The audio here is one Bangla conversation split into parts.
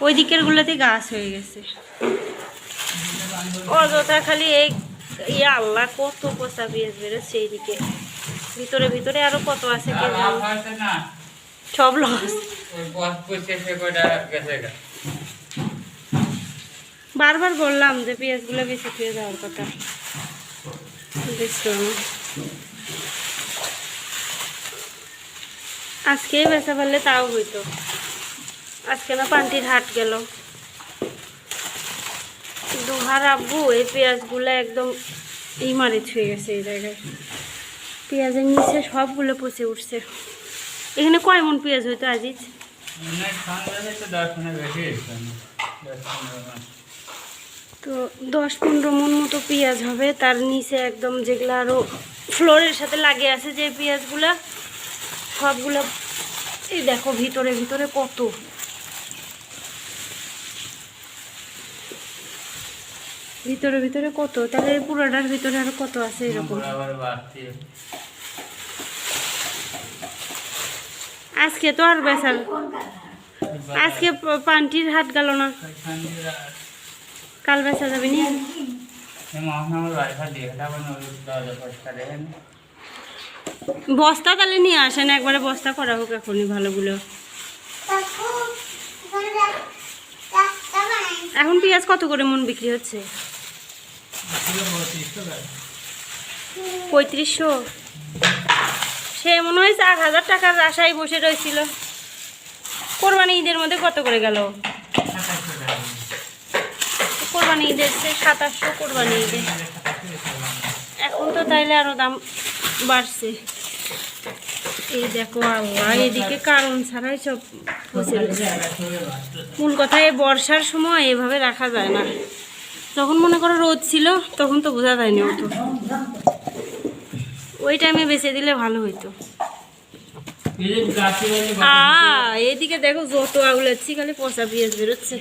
ওই দিকের গুলোতে গাছ হয়ে গেছে অযথা খালি এই আল্লাহ কত পচা পেঁয়াজ বেরোচ্ছে এইদিকে ভিতরে ভিতরে আরো কত আছে কে জানে সব লস বারবার বললাম যে পেঁয়াজগুলো বেশি খেয়ে যাওয়ার কথা আজকেই বেচা পারলে তাও হইতো আজকে না পান্টির হাট গেল দুহার আব্বু এই পেঁয়াজগুলো একদম এই মারে ছুঁয়ে গেছে এই জায়গায় পেঁয়াজের নিচে সবগুলো পচে উঠছে এখানে কয় মন পেঁয়াজ হইতো আজিজ তো 10-15 মন মতো পেঁয়াজ হবে তার নিচে একদম যেগুলো আরো ফ্লোরের সাথে লাগে আছে যে পেঁয়াজগুলা সবগুলো এই দেখো ভিতরে ভিতরে কত ভিতরে ভিতরে কত তাহলে পুরোটার ভিতরে আরো কত আছে এরকম আজকে তো আর বেচার আজকে পান্টির হাট গেল না কাল বেচা যাবে নি বস্তা তাহলে নিয়ে আসেন একবারে বস্তা করা হোক এখনই ভালোগুলো এখন পেঁয়াজ কত করে মন বিক্রি হচ্ছে 3500 সে মনে হয় 4000 টাকার আশায় বসে রয়েছিল কোরবানি ঈদের মধ্যে কত করে গেল কোরবানি ঈদের 2700 কোরবানি ঈদে এখন তো তাইলে আরো দাম বাড়ছে এই দেখো আল্লাহ এদিকে কারণ ছাড়াই সব মূল কথা এই বর্ষার সময় এভাবে রাখা যায় না যখন মনে করো রোদ ছিল তখন তো বোঝা যায়নি অত ওই টাইমে বেঁচে দিলে ভালো হইতো এদিকে দেখো যত আগুলাচ্ছি খালি পচা পেঁয়াজ বেরোচ্ছে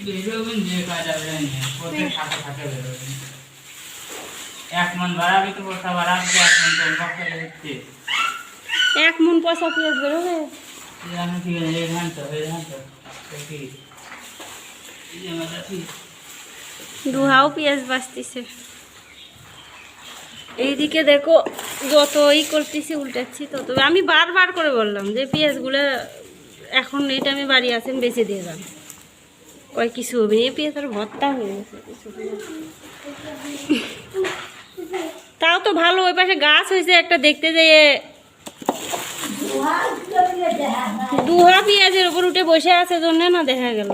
এক মন পচা পেঁয়াজ বেরোবে দুহাও পেঁয়াজ বাঁচতেছে এইদিকে দেখো যতই করতেছি উল্টাচ্ছি তত আমি বারবার করে বললাম যে পেঁয়াজগুলো এখন এই টাইমে বাড়ি আছেন বেঁচে দিয়ে যান কয় কিছু হবে না পেঁয়াজ আর ভর্তা হয়ে গেছে তাও তো ভালো ওই পাশে গাছ হয়েছে একটা দেখতে যেয়ে দুহা পেঁয়াজের উপর উঠে বসে আছে জন্য না দেখা গেল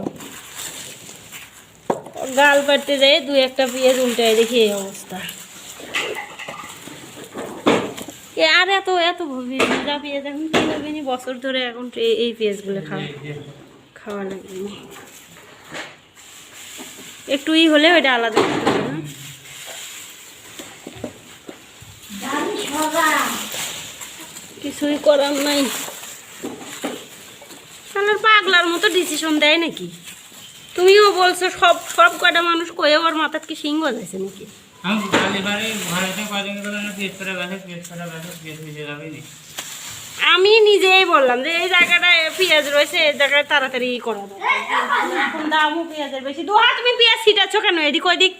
গাল পাড়তে যায় 2-1টা পেঁয়াজ উল্টায় দেখি এই অবস্থা আর এত এত ভেজা পেঁয়াজ এখন কি হবে নি বছর ধরে এখন এই পেঁয়াজগুলো খাওয়া লাগবে একটু হলে ওইটা আলাদা কিছুই করার নাই তাহলে পাগলার মতো ডিসিশন দেয় নাকি তুমিও বলছো সব কটা মানুষ কয়ে ওর মাথার কি সিংহ যাচ্ছে নাকি আমি নিজেই বললাম যে এই জায়গাটায় পেঁয়াজ রয়েছে এই জায়গায় তাড়াতাড়ি করা এখন দামও পেঁয়াজের বেশি দোহা তুমি পেঁয়াজ ছিটাচ্ছ কেন এদিক ওইদিক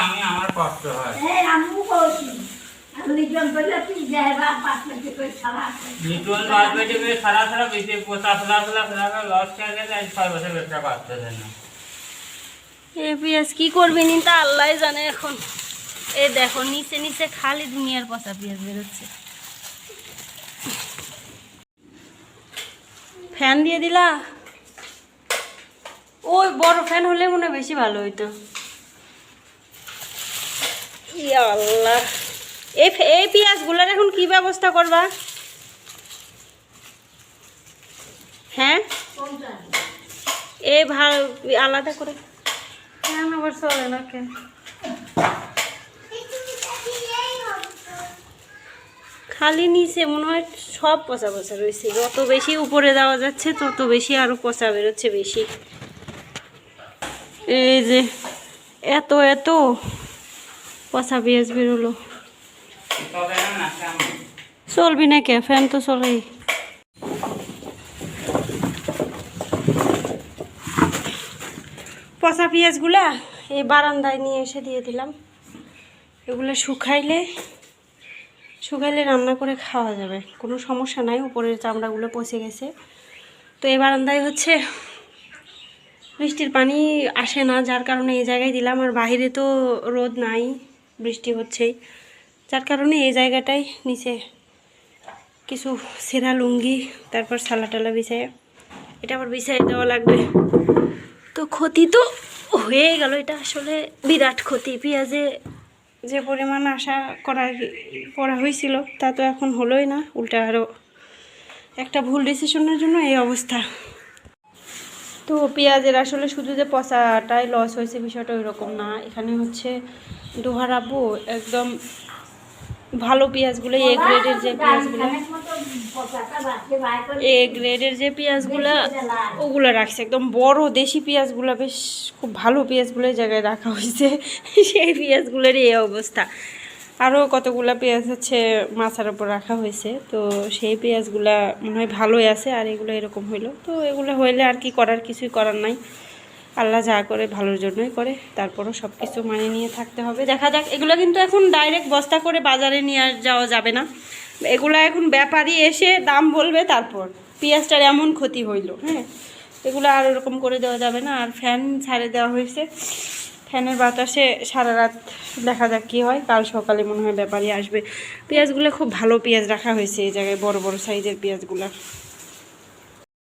আমি আমার কষ্ট হয় পেঁয়াজ কি করবি নি তা আল্লাহ জানে এখন এই দেখো নিচে নিচে খালি দুনিয়ার পচা পেঁয়াজ বেরোচ্ছে ফ্যান দিয়ে দিলা ওই বড় ফ্যান হলে মনে হয় বেশি ভালো হইতো আল্লাহ এই পেঁয়াজগুলোর এখন কি ব্যবস্থা করবা হ্যাঁ এই ভালো আলাদা করে কেন আবার চলে না কেন খালি নিচে মনে হয় সব পচা পচা রয়েছে যত বেশি উপরে দেওয়া যাচ্ছে তত বেশি আরো পচা বেরোচ্ছে বেশি এই যে এত এত পচা পেঁয়াজ বেরোলো চলবি না কে ফ্যান তো চলেই পচা পেঁয়াজগুলা এই বারান্দায় নিয়ে এসে দিয়ে দিলাম। এগুলো শুকাইলে রান্না করে খাওয়া যাবে, কোনো সমস্যা নাই। উপরের চামড়াগুলো পচে গেছে। তো এই বারান্দায় হচ্ছে বৃষ্টির পানি আসে না, যার কারণে এই জায়গায় দিলাম। আর বাইরে তো রোদ নাই, বৃষ্টি হচ্ছেই, যার কারণে এই জায়গাটায় নিচে কিছু সেরা লুঙ্গি, তারপর সালা টালা বিছায়, এটা আবার বিছাই দেওয়া লাগবে। তো ক্ষতি তো হয়ে গেল, এটা আসলে বিরাট ক্ষতি। পেঁয়াজে যে পরিমাণ আশা করা হয়েছিল তা তো এখন হলোই না, উল্টা আরও একটা ভুল ডিসিশনের জন্য এই অবস্থা। তো পেঁয়াজের আসলে শুধু যে পচাটাই লস হয়েছে বিষয়টা ওই রকম না। এখানে হচ্ছে দোহার আব্বু একদম ভালো পেঁয়াজগুলো, এ গ্রেডের যে পেঁয়াজগুলো, এ গ্রেডের যে পেঁয়াজগুলো ওগুলো রাখছে, একদম বড় দেশি পেঁয়াজগুলো, বেশ খুব ভালো পেঁয়াজগুলো এই জায়গায় রাখা হয়েছে। সেই পেঁয়াজগুলোরই এই অবস্থা। আরও কতগুলো পেঁয়াজ হচ্ছে মাথার ওপর রাখা হয়েছে, তো সেই পেঁয়াজগুলা মনে হয় ভালোই আছে। আর এগুলো এরকম হইলো, তো এগুলো হইলে আর কি করার, কিছুই করার নাই। আল্লাহ যা করে ভালোর জন্যই করে, তারপরও সব কিছু মানে নিয়ে থাকতে হবে। দেখা যাক। এগুলো কিন্তু এখন ডাইরেক্ট বস্তা করে বাজারে নিয়ে যাওয়া যাবে না, এগুলো এখন ব্যাপারী এসে দাম বলবে, তারপর পেঁয়াজটার এমন ক্ষতি হইল। হ্যাঁ, এগুলো আর ওরকম করে দেওয়া যাবে না। আর ফ্যান ছাড়ে দেওয়া হয়েছে, ফ্যানের বাতাসে সারা রাত দেখা যাক কী হয়। কাল সকালে মনে হয় ব্যাপারী আসবে। পেঁয়াজগুলো খুব ভালো পেঁয়াজ রাখা হয়েছে এই জায়গায়, বড় বড় সাইজের পেঁয়াজগুলো।